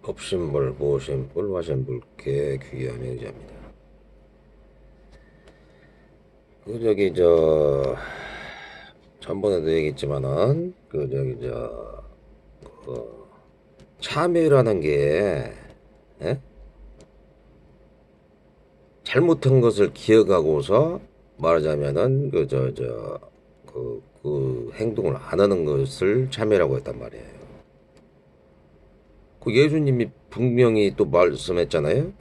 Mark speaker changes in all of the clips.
Speaker 1: 법신불, 보신불, 화신불께 귀한 의자입니다. 그 저기 저 전번에도 얘기했지만은 그 저기 그 참회라는 게 예? 잘못한 것을 기억하고서 말하자면은 그 행동을 안 하는 것을 참회라고 했단 말이에요. 그 예수님이 분명히 또 말씀했잖아요.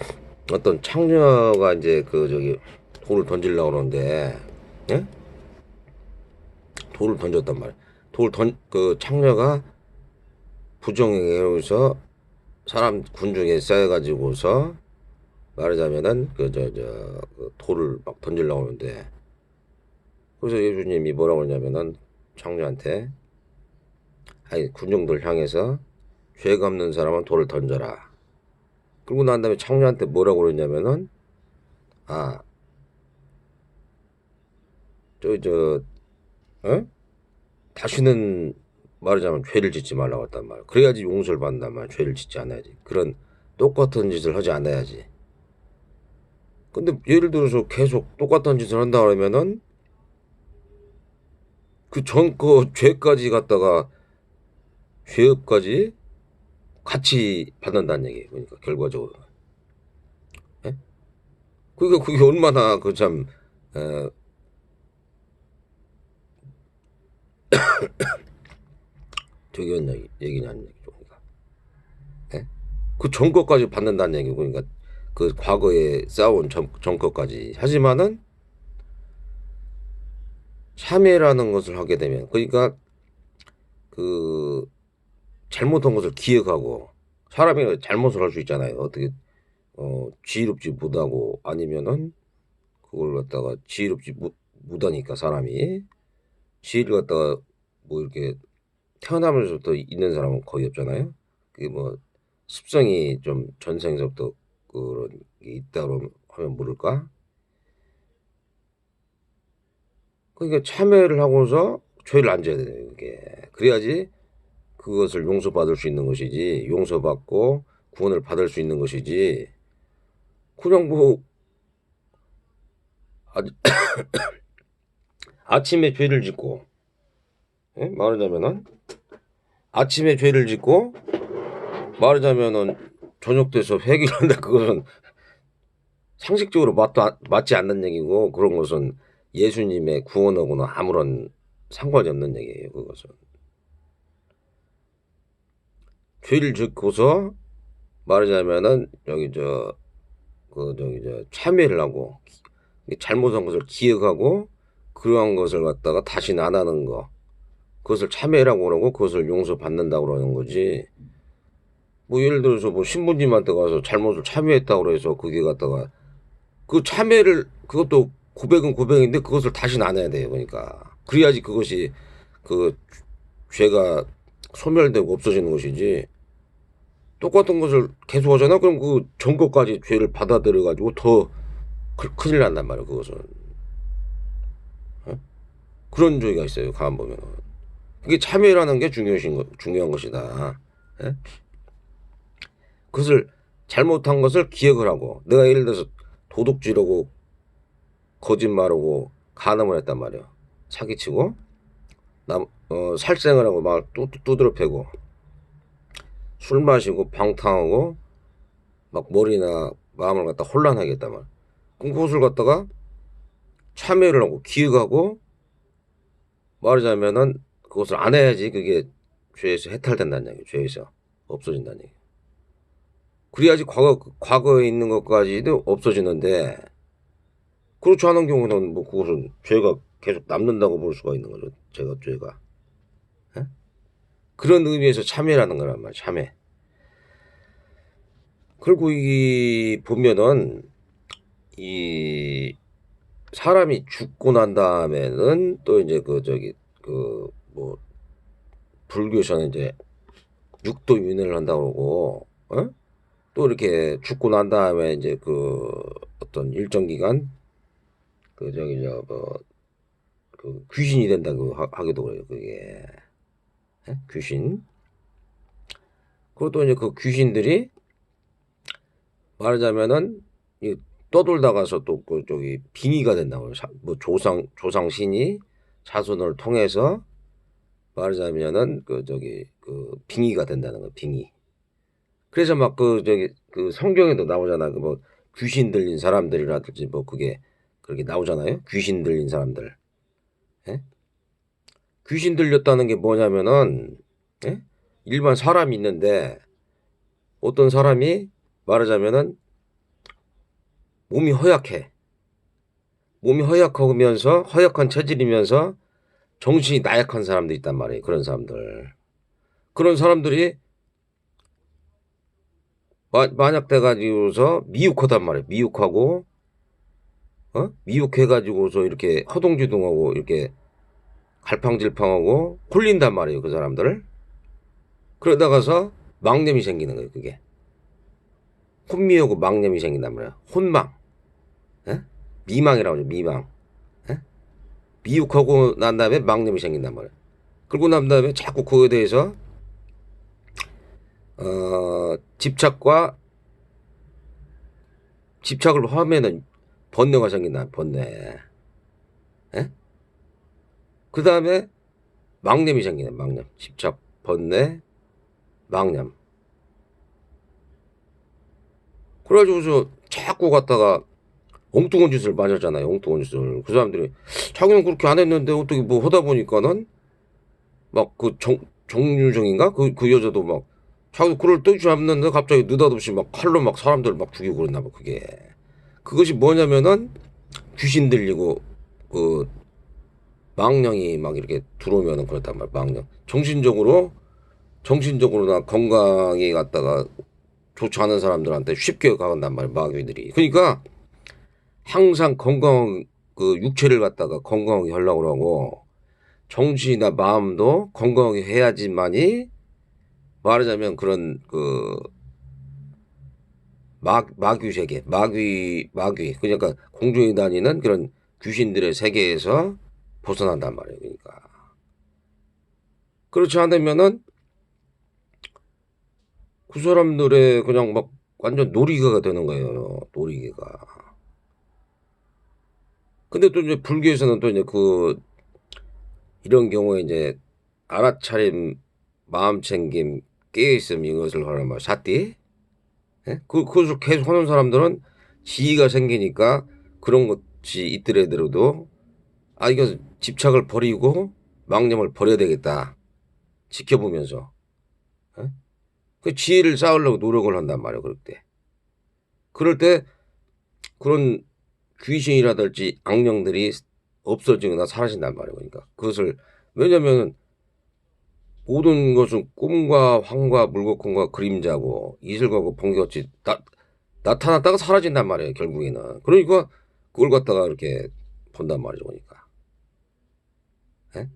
Speaker 1: 어떤 창녀가 이제 그 저기 돌을 던지려고 그러는데 예? 돌을 던졌단 말이야. 그 창녀가 부정행위로서 사람 군중에 쌓여가지고서 말하자면은 그 돌을 막 던지려고 하는데 그래서 예수님이 뭐라고 하냐면은 창녀한테 아니 군중들 향해서 죄가 없는 사람은 돌을 던져라. 그러고 난 다음에 창녀한테 뭐라고 그러냐면은 아 저 어? 다시는 말하자면 죄를 짓지 말라고 했단 말이야. 그래야지 용서를 받는단 말이야. 죄를 짓지 않아야지. 그런 똑같은 짓을 하지 않아야지. 근데 예를 들어서 계속 똑같은 짓을 한다 그러면은 그 전 그 죄까지 갖다가 죄업까지 같이 받는다는 얘기예요. 그러니까 결과적으로. 예? 그러니까 그게 얼마나 그참 저기 얘기냐는 얘기죠. 그러니까. 예? 그 전거까지 받는다는 얘기고 그러니까 그 과거에 쌓아온 전거까지 하지만은 참회라는 것을 하게 되면 그러니까 그 잘못한 것을 기억하고 사람이 잘못을 할 수 있잖아요. 어떻게 지혜롭지 못하고 아니면은 그걸 갖다가 지혜롭지 못하니까 사람이 지혜를 갖다가 뭐 이렇게 태어나면서부터 있는 사람은 거의 없잖아요. 그게 뭐 습성이 좀 전생에서부터 그런 게 있다고 하면 모를까? 그러니까 참회를 하고서 죄를 안 져야 돼요. 그게 그래야지 그것을 용서받을 수 있는 것이지 용서받고 구원을 받을 수 있는 것이지 그냥 뭐 아, 아침에 죄를 짓고 예? 말하자면은 아침에 죄를 짓고 말하자면은 저녁 돼서 회개를 한다 그것은 상식적으로 맞지 않는 얘기고 그런 것은 예수님의 구원하고는 아무런 상관이 없는 얘기예요. 그것은 죄를 짓고서 말하자면은 여기 저기 참회를 하고 잘못한 것을 기억하고 그러한 것을 갖다가 다시는 안 하는 거 그것을 참회라고 그러고 그것을 용서받는다고 그러는 거지. 뭐 예를 들어서 뭐 신부님한테 가서 잘못을 참회했다고 해서 그게 갖다가 그 참회를 그것도 고백은 고백인데 그것을 다시는 안 해야 돼요. 그러니까 그래야지 그것이 그 죄가 소멸되고 없어지는 것이지. 똑같은 것을 계속 하잖아. 그럼 그 전거까지 죄를 받아들여 가지고 더 큰일 난단 말이야. 그것은 어? 그런 죄가 있어요. 가만 보면은 그게 참회라는 게 중요한 것이다. 예? 그것을 잘못한 것을 기억을 하고 내가 예를 들어서 도둑질하고 거짓말하고 간음을 했단 말이야. 사기치고 살생을 하고 막 두드려 패고 술 마시고 방탕하고 막 머리나 마음을 갖다 혼란하게 했단 말이야. 그럼 그것을 갖다가 참회를 하고 기억하고 말하자면은 그것을 안 해야지 그게 죄에서 해탈된다는 얘기. 죄에서 없어진다는 얘기. 그래야지 과거에 있는 것까지도 없어지는데 그렇지 않은 경우는 뭐 그것은 죄가 계속 남는다고 볼 수가 있는 거죠. 죄가. 예? 그런 의미에서 참회라는 거란 말이야. 참회. 그리고 이 보면은 이 사람이 죽고 난 다음에는 또 이제 그 저기 그 뭐 불교에서는 이제 육도 윤회를 한다고 그러고 어? 또 이렇게 죽고 난 다음에 이제 그 어떤 일정 기간 그 저기 그 귀신이 된다고 하기도 그래요. 그게 예? 귀신. 그것도 이제 그 귀신들이 말하자면은 이 떠돌다가서 또 그 저기 빙의가 된다고요. 뭐 조상신이 자손을 통해서 말하자면은 그 저기 그 빙의가 된다는 거, 빙의. 그래서 막 그 저기 그 성경에도 나오잖아. 그 뭐 귀신 들린 사람들이라든지 뭐 그게 그렇게 나오잖아요. 귀신 들린 사람들. 예? 귀신 들렸다는 게 뭐냐면은 예? 일반 사람이 있는데 어떤 사람이 말하자면은 몸이 허약해. 몸이 허약하면서 허약한 체질이면서 정신이 나약한 사람도 있단 말이에요. 그런 사람들. 그런 사람들이 만약 돼가지고서 미혹하단 말이에요. 미혹하고 미혹해가지고서 이렇게 허둥지둥하고 이렇게 갈팡질팡하고 홀린단 말이에요. 그 사람들을. 그러다가서 망념이 생기는 거예요. 그게. 혼미하고 망념이 생긴단 말이에요. 혼망. 예? 미망이라고 하죠. 미망. 예? 미혹하고 난 다음에 망념이 생긴단 말이에요. 그러고 난 다음에 자꾸 그거에 대해서 집착을 하면은 번뇌가 생긴다. 번뇌. 예? 그 다음에 망념이 생기네. 망념. 집착, 번뇌, 망념. 그래가지고서 자꾸 갔다가 엉뚱한 짓을 많이 하잖아요. 엉뚱한 짓을. 그 사람들이 자기는 그렇게 안 했는데 어떻게 뭐 하다 보니까는 막 그 정유정인가? 그 여자도 막 자기도 그럴 뜻이 없는데 갑자기 느닷없이 막 칼로 막 사람들 막 죽이고 그랬나 봐. 그게. 그것이 뭐냐면은 귀신 들리고 그 망령이 막 이렇게 들어오면은 그렇단 말이야. 망령. 정신적으로나 건강이 갖다가 좋지 않은 사람들한테 쉽게 가간단 말이야. 마귀들이. 그러니까 항상 건강 그 육체를 갖다가 건강하게 하려고 하고 정신이나 마음도 건강하게 해야지만이 말하자면 그런 그 마귀 세계, 마귀 그러니까 공중에 다니는 그런 귀신들의 세계에서 벗어난단 말이에요. 그러니까 그렇지 않으면은 그 사람들의 그냥 막 완전 놀이개가 되는 거예요. 놀이개가. 근데 또 이제 불교에서는 또 이제 그 이런 경우에 이제 알아차림, 마음 챙김, 깨어있음 이것을 하는 말 사띠. 예? 그것을 계속 하는 사람들은 지위가 생기니까 그런 것이 있더라도 이거 집착을 버리고 망념을 버려야 되겠다. 지켜보면서. 예? 그 지혜를 쌓으려고 노력을 한단 말이에요. 그럴 때. 그럴 때 그런 귀신이라든지 악령들이 없어지거나 사라진단 말이에요. 그러니까 그것을 왜냐면 모든 것은 꿈과 황과 물거품과 그림자고 이슬과고 번개같이 나타났다가 사라진단 말이에요. 결국에는. 그러니까 그걸 갖다가 이렇게 본단 말이죠. 그러니까. 예?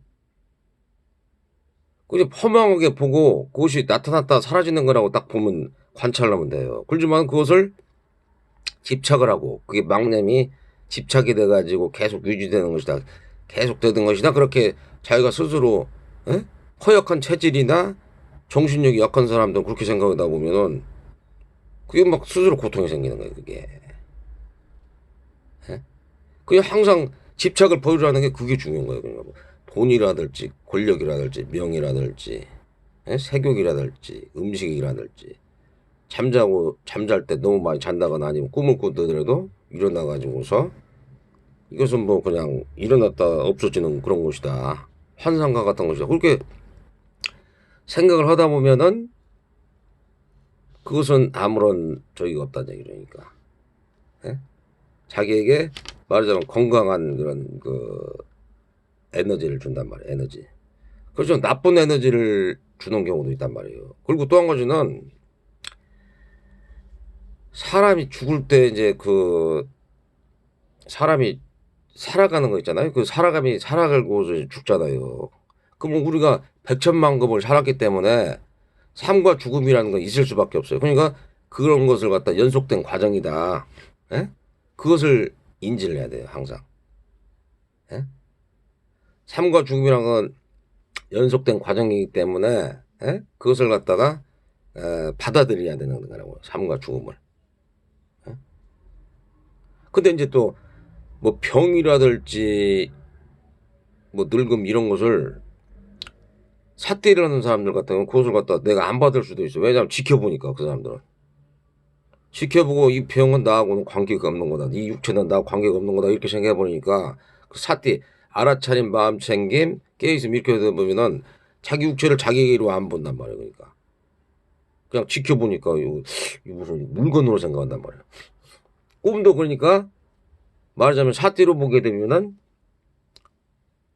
Speaker 1: 그냥 허망하게 보고 그것이 나타났다 사라지는 거라고 딱 보면 관찰하면 돼요. 그렇지만 그것을 집착을 하고 그게 망념이 집착이 돼가지고 계속 유지되는 것이다. 계속 되는 것이다. 그렇게 자기가 스스로 예? 허약한 체질이나 정신력이 약한 사람들은 그렇게 생각하다 보면은 그게 막 스스로 고통이 생기는 거예요. 그게. 예? 그게 항상 집착을 버리라는 게 그게 중요한 거예요. 그러니까 뭐 돈이라든지 권력이라든지 명이라든지 예? 색욕이라든지 음식이라든지 잠잘 때 너무 많이 잔다거나 아니면 꿈을 꾸더라도 일어나 가지고서 이것은 뭐 그냥 일어났다 없어지는 그런 것이다. 환상과 같은 것이다. 그렇게 생각을 하다 보면은 그것은 아무런 저기가 없다는 얘기죠. 그러니까 예? 자기에게 말하자면 건강한 그런 그 에너지를 준단 말이에요. 에너지. 그렇죠. 나쁜 에너지를 주는 경우도 있단 말이에요. 그리고 또 한 가지는 사람이 죽을 때 이제 그 사람이 살아가는 거 있잖아요. 그 살아감이 살아가고서 죽잖아요. 그럼 우리가 백천만급을 살았기 때문에 삶과 죽음이라는 건 있을 수밖에 없어요. 그러니까 그런 것을 갖다 연속된 과정이다. 예? 그것을 인지를 해야 돼요. 항상. 예? 삶과 죽음이라는 건 연속된 과정이기 때문에 예? 그것을 갖다가 받아들여야 되는 거라고. 삶과 죽음을. 근데 이제 또 뭐 병이라든지 뭐 늙음 이런 것을 삿대를 하는 사람들 같은 경우는 그것을 갖다 내가 안 받을 수도 있어. 왜냐하면 지켜보니까 그 사람들은. 지켜보고 이 병은 나하고는 관계가 없는 거다. 이 육체는 나하고 관계가 없는 거다. 이렇게 생각해 보니까 그 삿대 알아차린 마음 챙김 깨있음 이렇게 되다 보면은 자기 육체를 자기로 안 본단 말이야. 그러니까 그냥 지켜보니까 이거 무슨 물건으로 생각한단 말이야. 꿈도 그러니까 말하자면 삿대로 보게 되면은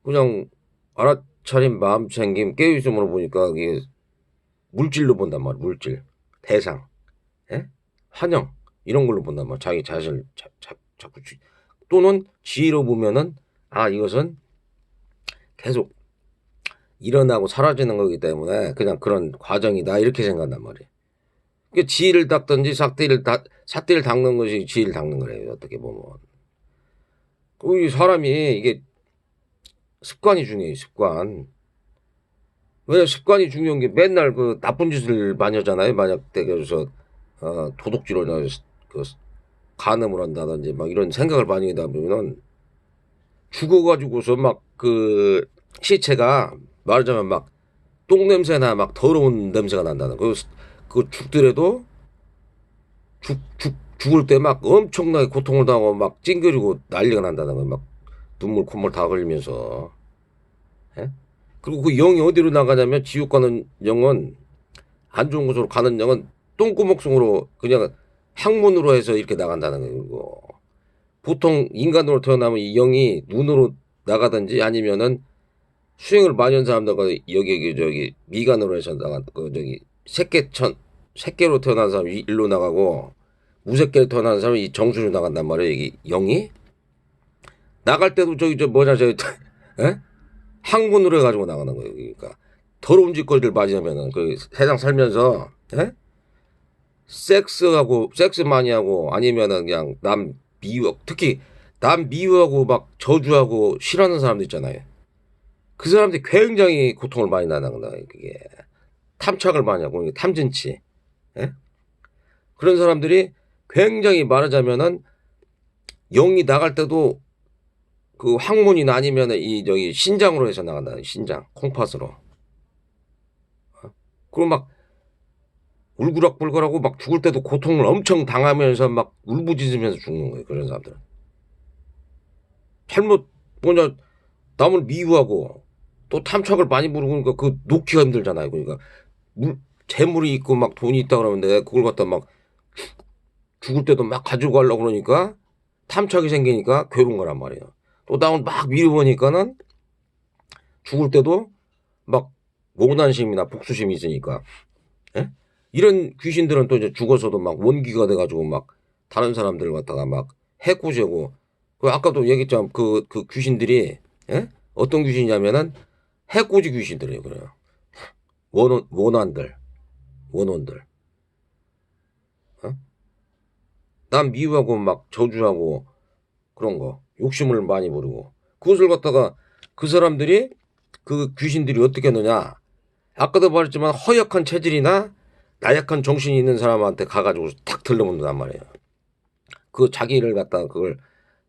Speaker 1: 그냥 알아차린 마음 챙김 깨있음으로 보니까 이게 물질로 본단 말이야. 물질 대상 예? 환영 이런 걸로 본단 말이야. 자기 자신을 자꾸 또는 지혜로 보면은 이것은 계속 일어나고 사라지는 거기 때문에 그냥 그런 과정이다 이렇게 생각한단 말이에요. 그 지혜를 닦든지 삿대를 닦는 것이 지혜를 닦는 거래요. 어떻게 보면 이 사람이 이게 습관이 중요해요. 습관. 왜 습관이 중요한 게 맨날 그 나쁜 짓을 많이 하잖아요. 만약 대개서 도둑질을 그 간음을 한다든지 막 이런 생각을 많이 하다 보면은 죽어가지고서 막 그 시체가 말하자면 막 똥 냄새나 막 더러운 냄새가 난다는 그 죽더라도 죽을 때 막 엄청나게 고통을 당하고 막 찡그리고 난리가 난다는 거예요. 막 눈물 콧물 다 흘리면서. 예? 그리고 그 영이 어디로 나가냐면 지옥 가는 영은 안 좋은 곳으로 가는 영은 똥구멍으로 그냥 항문으로 해서 이렇게 나간다는 거예요. 이거. 보통 인간으로 태어나면 이 영이 눈으로 나가든지 아니면은 수행을 많이 한 사람들과 여기 저기 미간으로 해서 나간 그 저기 새끼로 태어난 사람이 일로 나가고 무새끼로 태어난 사람이 이 정수로 나간단 말이에요. 여기 영이 나갈 때도 저기 저 뭐냐 저 예? 항문으로 해가지고 나가는 거예요. 그러니까 더러운 짓거리를 많이 하면은 그 세상 살면서 예? 섹스 많이 하고 아니면은 그냥 남 미워 특히 남 미워하고 막 저주하고 싫어하는 사람들 있잖아요. 그 사람들이 굉장히 고통을 많이 나는 거예요. 그게 탐착을 많이 하고 탐진치 예? 그런 사람들이 굉장히 말하자면은 영이 나갈 때도 그 항문이나 아니면 이 저기 신장으로 해서 나간다. 신장 콩팥으로. 그리고 막 울그락불그하고 막 죽을 때도 고통을 엄청 당하면서 막 울부짖으면서 죽는 거예요. 그런 사람들은 잘못 뭐냐 남을 미워하고 또 탐착을 많이 부르고 그러니까 그 놓기가 힘들잖아요. 그러니까 재물이 있고 막 돈이 있다 그러는데 그걸 갖다 막 죽을 때도 막 가지고 가려고 그러니까 탐착이 생기니까 괴로운 거란 말이에요. 또 남을 막 미워하니까는 죽을 때도 막 모난심이나 복수심이 있으니까 예? 이런 귀신들은 또 이제 죽어서도 막 원기가 돼가지고 막 다른 사람들 갖다가 막 해코지하고 그 아까도 얘기했지만 그 귀신들이 예? 어떤 귀신이냐면은 해코지 귀신들이에요. 그래요. 원원들 원혼들 어? 남 미워하고 막 저주하고 그런 거 욕심을 많이 부르고 그것을 갖다가 그 사람들이 그 귀신들이 어떻게 하느냐 아까도 말했지만 허약한 체질이나 나약한 정신이 있는 사람한테 가가지고 탁 들러붙는단 말이에요. 그 자기를 갖다가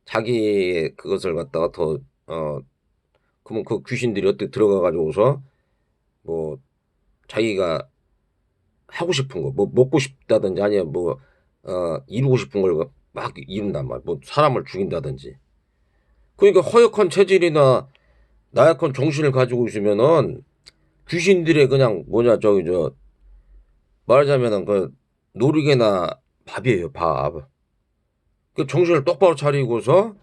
Speaker 1: 자기 그것을 갖다가 그러면 그 귀신들이 어떻게 들어가가지고서 뭐 자기가 하고 싶은 거 뭐 먹고 싶다든지 아니면 이루고 싶은 걸 막 이룬단 말이야. 뭐 사람을 죽인다든지. 그러니까 허약한 체질이나 나약한 정신을 가지고 있으면은 귀신들의 그냥 뭐냐 저기 저 말하자면은 그 놀이개나 밥이에요 밥. 그 정신을 똑바로 차리고서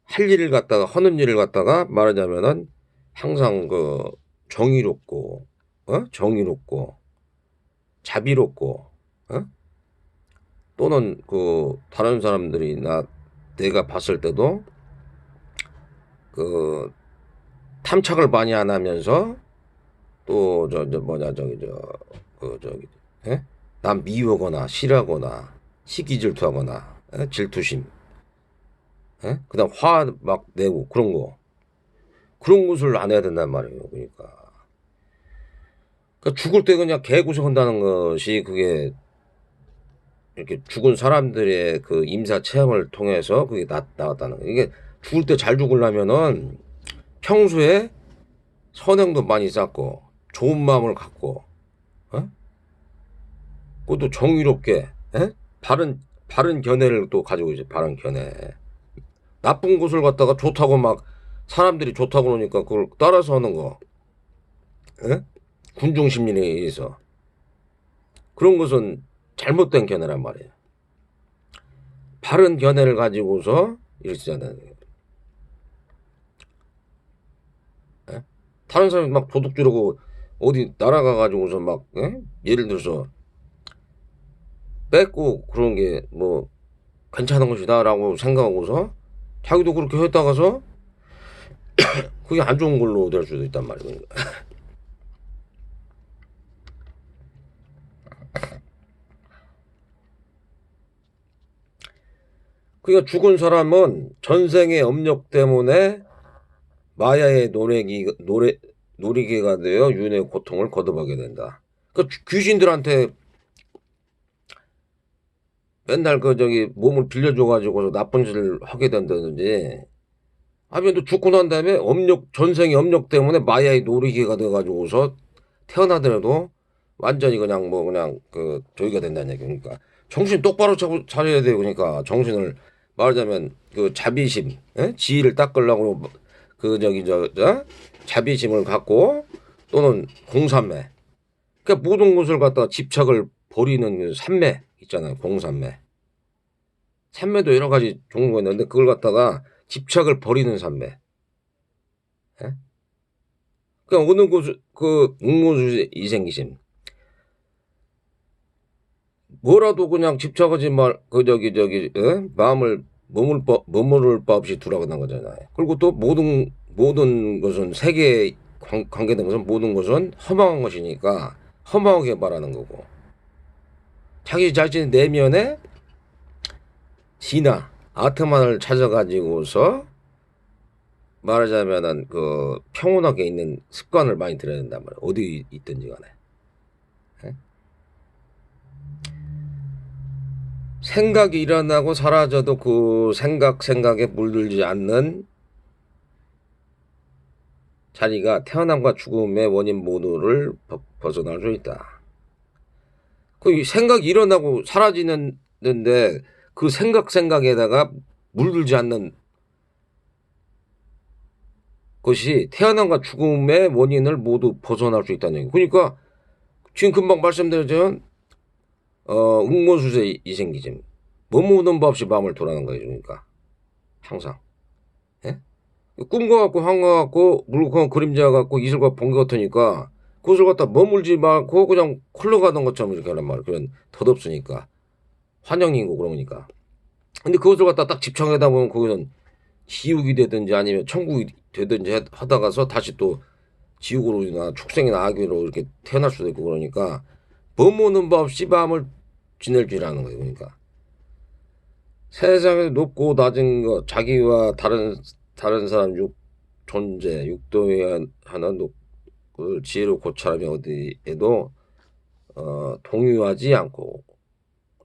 Speaker 1: 할 일을 갖다가 하는 일을 갖다가 말하자면은 항상 그 정의롭고 정의롭고 자비롭고 어? 또는 그 다른 사람들이나 내가 봤을 때도 그 탐착을 많이 안 하면서 또 저 뭐냐 저기 저기 예? 남 미워거나 싫어하거나 시기 질투하거나 질투심 그다음 화 막 내고 그런 것을 안 해야 된단 말이에요. 그러니까 그러니까 죽을 때 그냥 개구속한다는 것이 그게 이렇게 죽은 사람들의 그 임사 체험을 통해서 그게 나왔다는 거예요. 이게 죽을 때 잘 죽으려면은 평소에 선행도 많이 쌓고 좋은 마음을 갖고, 어? 그것도 정의롭게, 에? 바른 견해를 또 가지고 이제 바른 견해. 나쁜 곳을 갖다가 좋다고 막 사람들이 좋다고 그러니까 그걸 따라서 하는 거, 에? 군중 심리에 의해서 그런 것은 잘못된 견해란 말이에요. 바른 견해를 가지고서 이러잖아요. 예? 다른 사람이 막 도둑 지르고 어디 날아가 가지고서 막, 예? 예를 들어서 뺏고 그런 게 뭐 괜찮은 것이다라고 생각하고서 자기도 그렇게 했다가서 그게 안 좋은 걸로 될 수도 있단 말이에요. 그러니까 죽은 사람은 전생의 업력 때문에 마야의 놀이개가 되어 윤의 고통을 거듭하게 된다. 그 귀신들한테 맨날 그 저기 몸을 빌려줘가지고 나쁜 짓을 하게 된다든지, 아니면 또 죽고 난 다음에 전생의 업력 때문에 마야의 놀이개가 돼가지고서 태어나더라도 완전히 그냥 뭐 그냥 그 저기가 된다는 얘기. 그러니까 정신 똑바로 차려야 돼요. 그러니까 정신을 말하자면 그 자비심, 예? 지위를 닦으려고 그 저기 자비심을 갖고 또는 공삼매. 그러니까 모든 것을 갖다가 집착을 버리는 그 삼매 있잖아요. 공삼매. 삼매도 여러 가지 종류가 있는데 그걸 갖다가 집착을 버리는 삼매. 예? 그러니까 어느 곳 그 응모주의 이생기심. 뭐라도 그냥 집착하지 말, 그 마음을 머무를 바 없이 두라고 한 거잖아요. 그리고 또 모든 것은 세계에 관계된 것은 모든 것은 허망한 것이니까 허망하게 말하는 거고, 자기 자신의 내면에 진화, 아트만을 찾아가지고서 말하자면은 그 평온하게 있는 습관을 많이 들여야 된단 말이에요. 어디 있든지 간에. 예? 생각이 일어나고 사라져도 그 생각에 물들지 않는 자리가 태어남과 죽음의 원인 모두를 벗어날 수 있다. 그 생각이 일어나고 사라지는데 그 생각에다가 물들지 않는 것이 태어남과 죽음의 원인을 모두 벗어날 수 있다는 얘기. 그러니까 지금 금방 말씀드렸지만 응모수세 이생기심. 머무는 법 없이 마음을 돌아가는 거예요. 그러니까 항상. 예? 꿈과 같고 환과 같고 물과 그림자 같고 이슬과 번개 같으니까 그것을 갖다 머물지 말고 그냥 흘러가던 것처럼 이렇게 하란 말이에요. 그런 덧없으니까 환영이고 그러니까. 근데 그것을 갖다 딱 집착하다 보면 거기는 지옥이 되든지 아니면 천국이 되든지 하다가서 다시 또 지옥으로나 축생이나 악귀로 이렇게 태어날 수도 있고 그러니까 머무는 법 없이 밤을 지낼 줄 아는 거예요. 그러니까 세상에서 높고 낮은 것, 자기와 다른 사람 존재, 육도에 하는 그 지혜로 고찰하며 어디에도 동요하지 않고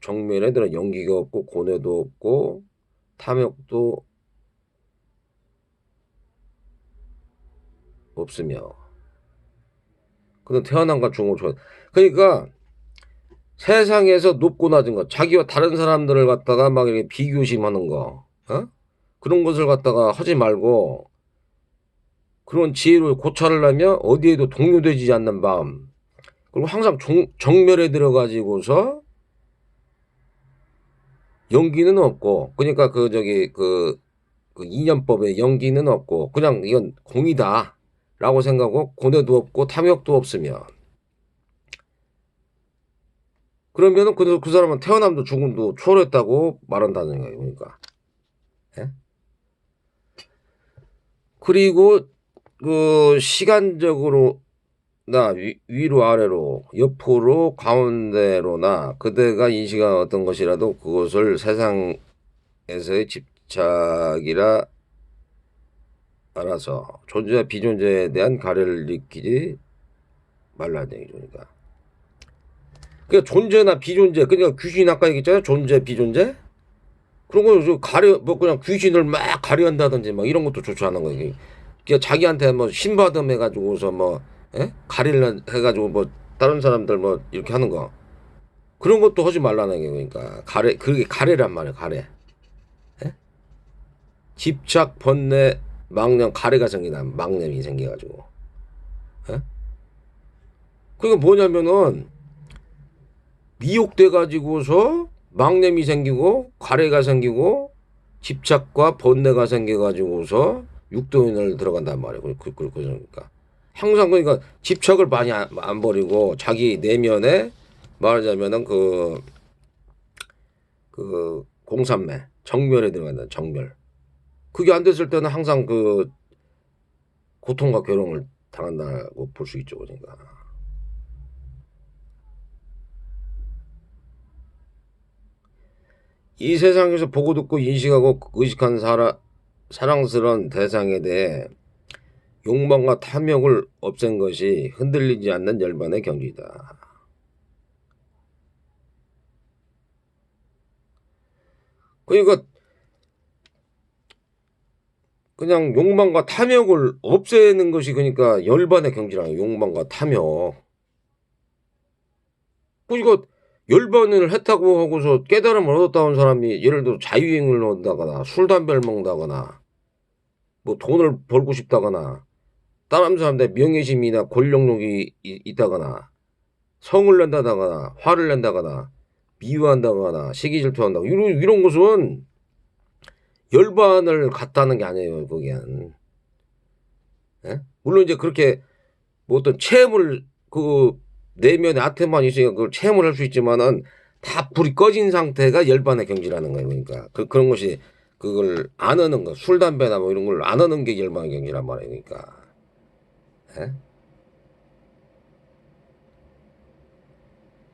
Speaker 1: 정면에 들어 연기가 없고 고뇌도 없고 탐욕도 없으며 그는 태어남과 죽음을 좋아. 그러니까 세상에서 높고 낮은 것, 자기와 다른 사람들을 갖다가 막 이렇게 비교심하는 거, 그런 것을 갖다가 하지 말고 그런 지혜로 고찰을 하며 어디에도 동요되지 않는 마음. 그리고 항상 정멸에 들어가지고서 연기는 없고, 그러니까 그 이념법에 연기는 없고, 그냥 이건 공이다. 라고 생각하고, 고뇌도 없고, 탐욕도 없으면. 그러면은 그 사람은 태어남도 죽음도 초월했다고 말한다는 거예요. 그러니까. 예? 그리고 그 시간적으로 나 위로 아래로 옆으로 가운데로나 그대가 인식한 어떤 것이라도 그것을 세상에서의 집착이라 알아서 존재와 비존재에 대한 가려를 느끼지 말라야 돼. 그러니까. 그러니까 존재나 비존재, 그러니까 귀신 아까 얘기했잖아요. 존재, 비존재. 그런 거 가려 뭐 그냥 귀신을 막 가려한다든지 막 이런 것도 좋지 않은 거예요. 그러니까 자기한테 뭐 신받음 해가지고서 뭐 가리려 해가지고 뭐 다른 사람들 뭐 이렇게 하는 거 그런 것도 하지 말라는 게 그러니까 그게 가래란 말이에요. 가래. 예? 집착, 번뇌, 망념, 가래가 생기다. 망념이 생겨가지고. 예? 그게 뭐냐면은 미혹돼 가지고서 망념이 생기고 가래가 생기고 집착과 번뇌가 생겨가지고서 육도인을 들어간단 말이에요. 그러니까 항상 그러니까 집착을 많이 안 버리고 자기 내면에 말하자면은 그 공삼매 정멸에 들어간다. 정멸. 그게 안 됐을 때는 항상 그 고통과 괴로움을 당한다고 볼 수 있죠. 그러니까. 이 세상에서 보고 듣고 인식하고 의식한 사랑스러운 대상에 대해 욕망과 탐욕을 없앤 것이 흔들리지 않는 열반의 경지이다. 그러니까 그냥 욕망과 탐욕을 없애는 것이 그러니까 열반의 경지라는 욕망과 탐욕. 그러니까 열반을 했다고 하고서 깨달음을 얻었다는 사람이 예를 들어 자유행을 한다거나 술 담배를 먹는다거나 뭐 돈을 벌고 싶다거나 다른 사람들 명예심이나 권력욕이 있다거나 성을 낸다거나 화를 낸다거나 미워한다거나 시기질투한다거나 이런 것은 열반을 갖다는 게 아니에요. 거기엔. 예? 물론 이제 그렇게 뭐 어떤 체험을 그 내면의 아태만 있으니까 그걸 체험을 할 수 있지만은 다 불이 꺼진 상태가 열반의 경지라는 거예요. 그러니까 그런 것이 그걸 안 하는 거, 술 담배나 뭐 이런 걸 안 하는 게 열반의 경지란 말이에요. 그러니까. 예?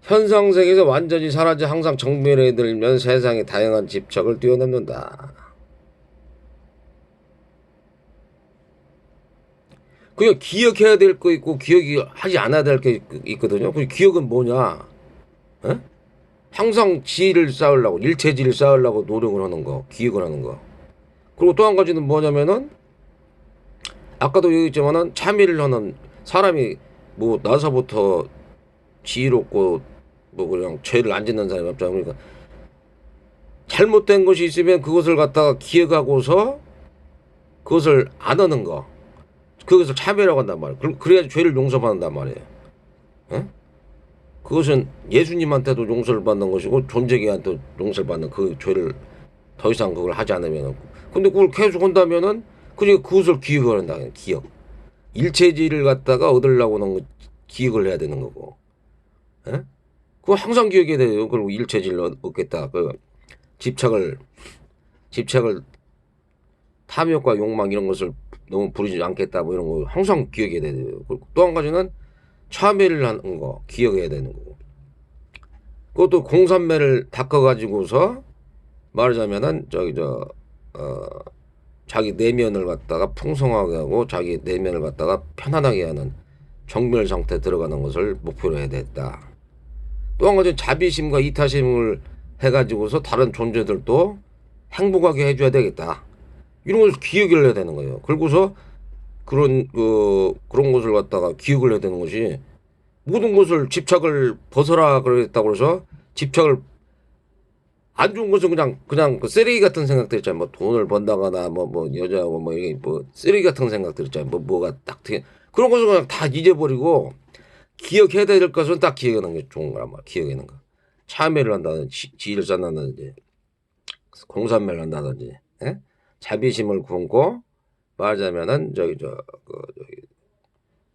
Speaker 1: 현상 세계에서 완전히 사라져 항상 정멸에 들면 세상의 다양한 집착을 뛰어넘는다. 그냥 기억해야 될 거 있고 기억이 하지 않아야 될 게 있거든요. 그 기억은 뭐냐? 에? 항상 지혜를 쌓으려고 일체지를 쌓으려고 노력을 하는 거, 기억을 하는 거. 그리고 또 한 가지는 뭐냐면은 아까도 얘기했지만은 참여를 하는 사람이 뭐 나서부터 지혜롭고 뭐 그냥 죄를 안 짓는 사람이 없잖아요. 그러니까 잘못된 것이 있으면 그것을 갖다가 기억하고서 그것을 안 하는 거. 그것을 참여라고 한단 말이에요. 그래야지 죄를 용서받는단 말이에요. 에? 그것은 예수님한테도 용서를 받는 것이고 존재계한테 용서를 받는 그 죄를 더 이상 그걸 하지 않으면. 근데 그걸 계속 한다면은 그러니까 그것을 기억을 한다. 기억. 일체지를 갖다가 얻으려고 하는 기억을 해야 되는 거고. 에? 그거 항상 기억해야 돼요. 그리고 일체지를 얻겠다. 그 집착을 탐욕과 욕망 이런 것을 너무 부리지 않겠다. 뭐 이런 거 항상 기억해야 돼요. 또 한 가지는 참회를 하는 거 기억해야 되는 거고. 그것도 공산매를 닦아가지고서 말하자면은 자기 내면을 갖다가 풍성하게 하고 자기 내면을 갖다가 편안하게 하는 정멸 상태 들어가는 것을 목표로 해야 됐다. 또 한 가지 자비심과 이타심을 해가지고서 다른 존재들도 행복하게 해줘야 되겠다. 이런 것을 기억을 해야 되는 거예요. 그리고서 그런 것을 갖다가 기억을 해야 되는 것이 모든 것을 집착을 벗어라 그랬다고 해서 집착을 안 좋은 것은 그냥 그 쓰레기 같은 생각들 있잖아요. 뭐 돈을 번다거나 뭐 여자하고 뭐 이게 뭐 쓰레기 같은 생각들 있잖아요. 뭐가 딱 그런 것은 그냥 다 잊어버리고 기억해야 될 것은 딱 기억하는 게 좋은 거란 말이야. 기억하는 거. 참회를 한다든지 지혜를 쌓는다든지 공산매를 한다든지 예? 자비심을 품고 말하자면은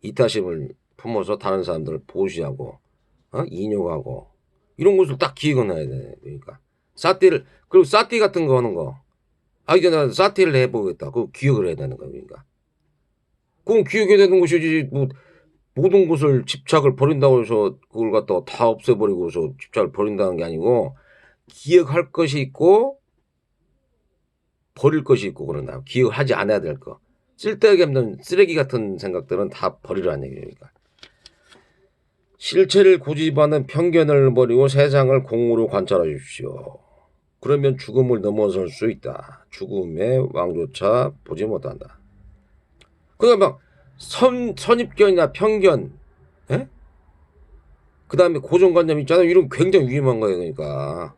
Speaker 1: 이타심을 품어서 다른 사람들을 보시하고 인욕하고 이런 것을 딱 기억은 해야 돼. 그러니까 그리고 사띠 같은 거 하는 거. 이제 나 사띠를 해보겠다. 그거 기억을 해야 되는 거야. 그러니까. 그건 기억해야 되는 것이지. 뭐 모든 것을 집착을 버린다고 해서 그걸 갖다가 다 없애버리고서 집착을 버린다는 게 아니고 기억할 것이 있고 버릴 것이 있고 그런다. 기억하지 않아야 될 거. 쓸데없는 쓰레기 같은 생각들은 다 버리라는 얘기니까. 실체를 고집하는 편견을 버리고 세상을 공으로 관찰하십시오. 그러면 죽음을 넘어설 수 있다. 죽음의 왕조차 보지 못한다. 그러니까 막 선입견이나 편견, 예? 그 다음에 고정관념 있잖아요. 이런 굉장히 위험한 거예요. 그러니까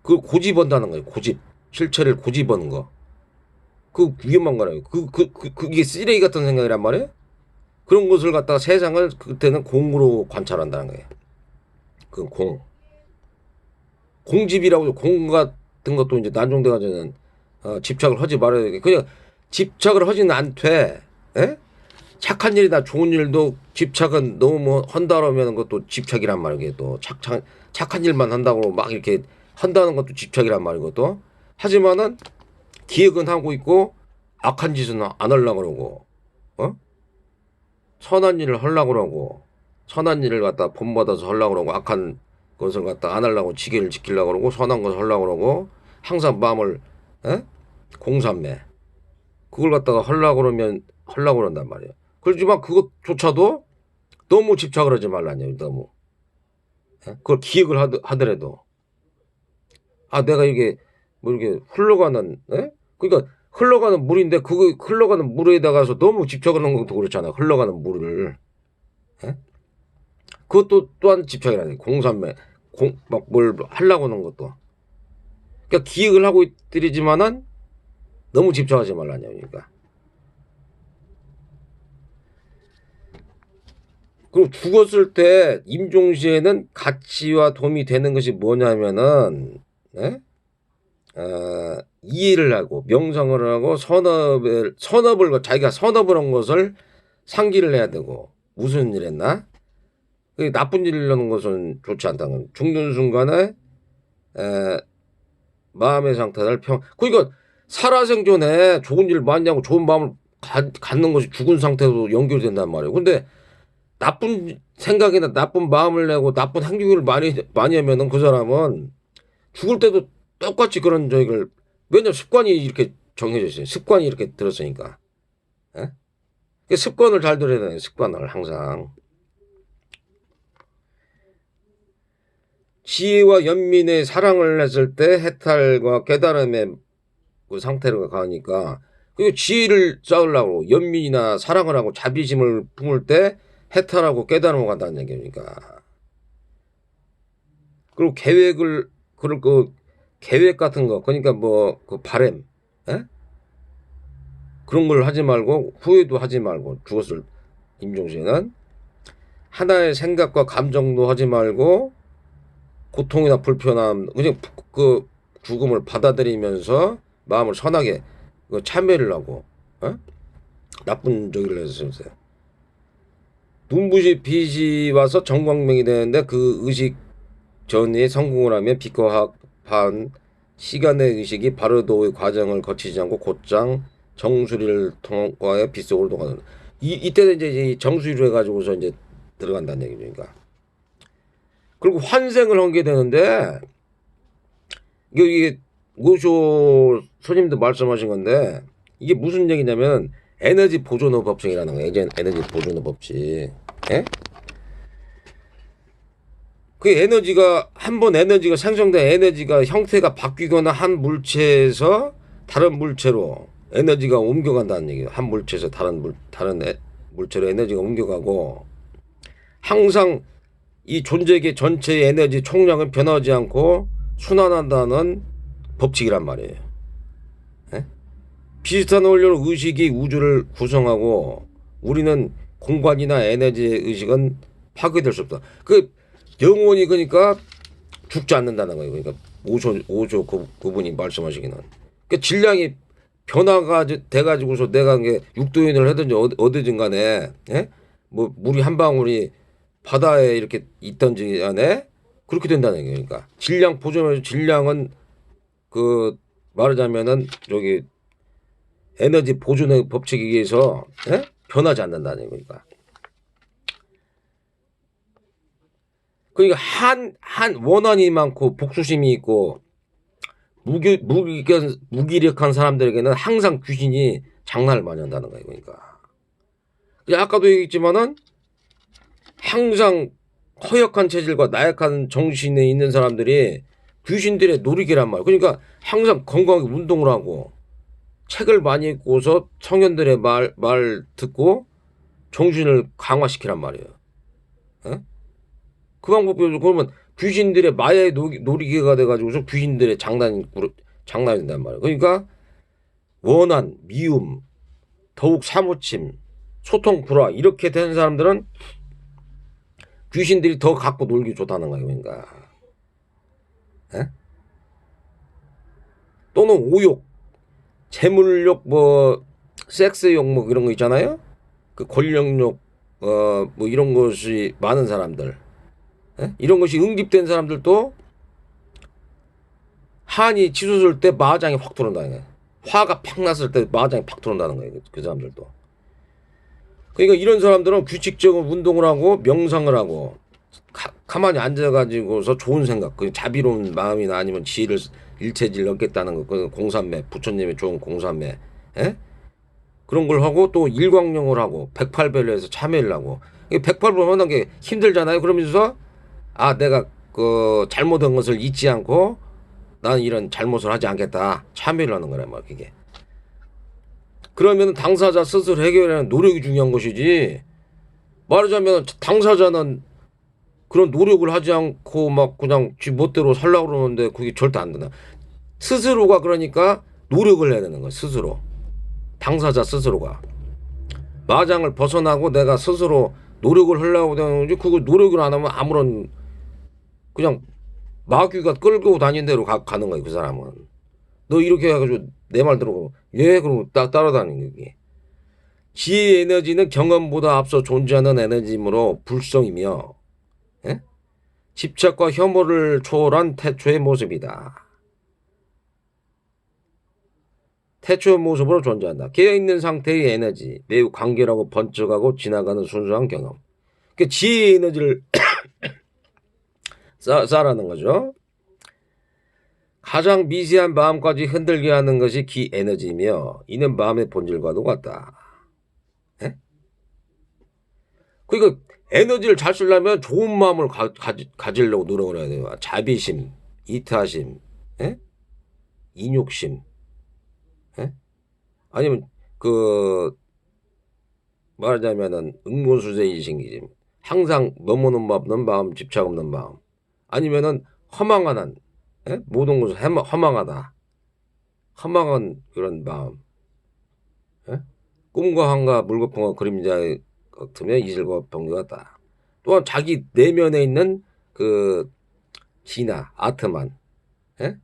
Speaker 1: 그걸 고집한다는 거예요. 고집, 실체를 고집하는 거. 그 위험한 거라요. 그게 쓰레기 같은 생각이란 말이에요. 그런 것을 갖다가 세상을 그때는 공으로 관찰한다는 거예요. 그 공집이라고 공 같은 것도 이제 난종돼가지고는 집착을 하지 말아야 되게. 그냥 집착을 하지는 않되, 에? 착한 일이나 좋은 일도 집착은 너무 뭐 한다 그러면 그것도 집착이란 말이에요. 또 착한 일만 한다고 막 이렇게 한다는 것도 집착이란 말이고 또 하지만은 기획은 하고 있고 악한 짓은 안 하려고 그러고 선한 일을 하려고 그러고 선한 일을 갖다 본받아서 하려고 그러고 악한 것을 갖다 안 하려고 지게를 지키려고 그러고 선한 것을 하려고 그러고 항상 마음을 공삼매 그걸 갖다가 하려고 그러면 하려고 그런단 말이에요. 그렇지만 그것조차도 너무 집착을 하지 말라니요. 너무 그걸 기획을 하더라도 내가 이게 뭐 이렇게 흘러가는 그러니까 흘러가는 물인데 그거 흘러가는 물에다가서 너무 집착을 하는 것도 그렇잖아요. 흘러가는 물을 그것도 또한 집착이라니. 공삼매 막 뭘 하려고 하는 것도 그러니까 기획을 하고 있더지만은 너무 집착하지 말라냐. 그러니까 그리고 죽었을 때 임종시에는 가치와 도움이 되는 것이 뭐냐면은 이해를 하고 명상을 하고 선업을 자기가 선업을 한 것을 상기를 해야 되고 무슨 일 했나 나쁜 일을 하는 것은 좋지 않다는 거예요. 죽는 순간에 마음의 상태를 그러니까 살아생전에 좋은 일을 많이 하고 좋은 마음을 갖는 것이 죽은 상태로 연결된단 말이에요. 근데 나쁜 생각이나 나쁜 마음을 내고 나쁜 행동을 많이 하면은 그 사람은 죽을 때도 똑같이 그런 저기를 왜냐면 습관이 이렇게 정해져 있어요. 습관이 이렇게 들었으니까. 습관을 잘 들어야 돼요. 습관을 항상. 지혜와 연민의 사랑을 했을 때 해탈과 깨달음의 그 상태로 가니까 그 지혜를 쌓으려고 연민이나 사랑을 하고 자비심을 품을 때 해탈하고 깨달음을 간다는 얘기니까. 그리고 그 계획 같은 거 그러니까 뭐 그 바램 그런 걸 하지 말고 후회도 하지 말고 죽었을 임종시에는 하나의 생각과 감정도 하지 말고 고통이나 불편함 그냥 그 죽음을 받아들이면서 마음을 선하게 참회를 하고 나쁜 저기를 했어요. 눈부시 빛이 와서 정광명이 되는데 그 의식 전에 성공을 하면 빛과 합한 시간의 의식이 바르도의 과정을 거치지 않고 곧장 정수리를 통과해 빛 속으로 녹아드는. 이때는 이제 정수리로 해가지고서 이제 들어간다는 얘기니까. 그리고 환생을 하게 되는데 이게 오쇼 스님도 말씀하신 건데 이게 무슨 얘기냐면 에너지 보존의 법칙이라는 거예요. 에너지 보존의 법칙. 그 에너지가 한번 에너지가 생성된 에너지가 형태가 바뀌거나 한 물체에서 다른 물체로 에너지가 옮겨간다는 얘기예요. 한 물체에서 다른 물체로 에너지가 옮겨가고 항상 이 존재계 전체의 에너지 총량은 변하지 않고 순환한다는 법칙이란 말이에요. 비슷한 원료로 의식이 우주를 구성하고 우리는 공간이나 에너지의 의식은 파괴될 수 없다. 그 영혼이 그러니까 죽지 않는다는 거예요. 그러니까 오조 그분이 말씀하시기는. 그러니까 질량이 변화가 돼가지고서 내가 육도인을 하든지 어디든 간에 뭐 물이 한 방울이 바다에 이렇게 있던지 안에 그렇게 된다는 얘기예요. 그러니까 질량 보존해서 질량은 그 말하자면은 저기 에너지 보존의 법칙에 의해서 변하지 않는다는 얘기니까. 그러니까 한 원한이 많고 복수심이 있고 무기력한 사람들에게는 항상 귀신이 장난을 많이 한다는 거예요. 그러니까 아까도 얘기했지만은 항상 허약한 체질과 나약한 정신에 있는 사람들이 귀신들의 놀이개란 말이야. 그러니까 항상 건강하게 운동을 하고 책을 많이 읽고서 성현들의 말 듣고 정신을 강화시키란 말이에요. 예? 그 방법이 그러면 귀신들의 마야의 놀이개가 돼가지고서 귀신들의 장난이 된단 말이에요. 그러니까 원한, 미움, 더욱 사무침, 소통 불화 이렇게 되는 사람들은 귀신들이 더 갖고 놀기 좋다는 거예요. 그러니까 예? 또는 오욕, 재물욕, 뭐 섹스욕 뭐 이런 거 있잖아요. 그 권력욕 뭐 이런 것이 많은 사람들, 예? 이런 것이 응집된 사람들도 한이 치솟을 때 마장이 확 들어온다는 거예요. 화가 팍 났을 때 마장이 팍 들어온다는 거예요. 그 사람들도. 그러니까 이런 사람들은 규칙적으로 운동을 하고 명상을 하고 가만히 앉아가지고서 좋은 생각, 그 자비로운 마음이나 아니면 지혜를 일체질 얻겠다는 거, 그 공삼매, 부처님의 좋은 공삼매, 예? 그런 걸 하고 또 일광령을 하고 108배를 해서 참회를 하고 108배 하는 게 힘들잖아요. 그러면서 아 내가 그 잘못한 것을 잊지 않고 나는 이런 잘못을 하지 않겠다 참회를 하는 거란 말이야 그게. 그러면 당사자 스스로 해결하는 노력이 중요한 것이지 말하자면 당사자는 그런 노력을 하지 않고 막 그냥 지 멋대로 살려고 그러는데 그게 절대 안 된다. 스스로가 그러니까 노력을 해야 되는 거야. 스스로. 당사자 스스로가. 마장을 벗어나고 내가 스스로 노력을 하려고 되는 거지 그거 노력을 안 하면 아무런 그냥 마귀가 끌고 다니는 대로 가는 거야 그 사람은. 너 이렇게 해가지고 내 말 들어보고 예 그러면 딱 따라다니는 거지. 지혜의 에너지는 경험보다 앞서 존재하는 에너지이므로 불성이며 예? 집착과 혐오를 초월한 태초의 모습이다. 태초의 모습으로 존재한다. 깨어있는 상태의 에너지, 매우 간결하고 번쩍하고 지나가는 순수한 경험. 그러니까 지혜의 에너지를 쌓으라는 거죠. 가장 미세한 마음까지 흔들게 하는 것이 기 에너지이며 이는 마음의 본질과도 같다. 예? 그러니까 에너지를 잘 쓰려면 좋은 마음을 가지려고 노력을 해야 돼요. 자비심, 이타심, 예? 인욕심, 예? 아니면 그 말하자면은 응고수제이 생기심, 항상 넘어는 없는 마음, 집착 없는 마음, 아니면은 허망한 한, 예? 모든 것을 허망하다, 허망한 그런 마음, 예? 꿈과 한가 물거품과 그림자 같으며 이슬과 번개 같다. 또한 자기 내면에 있는 그 진화, 아트만, 예?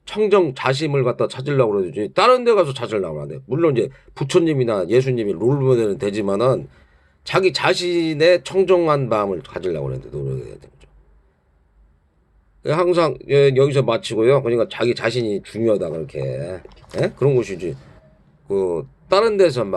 Speaker 1: 청정 자심을 갖다 찾으려고 그러지 다른 데 가서 찾으려고 하는데 물론 이제 부처님이나 예수님이 롤모델은 되지만은 자기 자신의 청정한 마음을 가지려고 하는데 노력해야 되는 거죠. 항상 여기서 마치고요. 그러니까 자기 자신이 중요하다 그렇게 예? 그런 것이지 그 다른 데서 막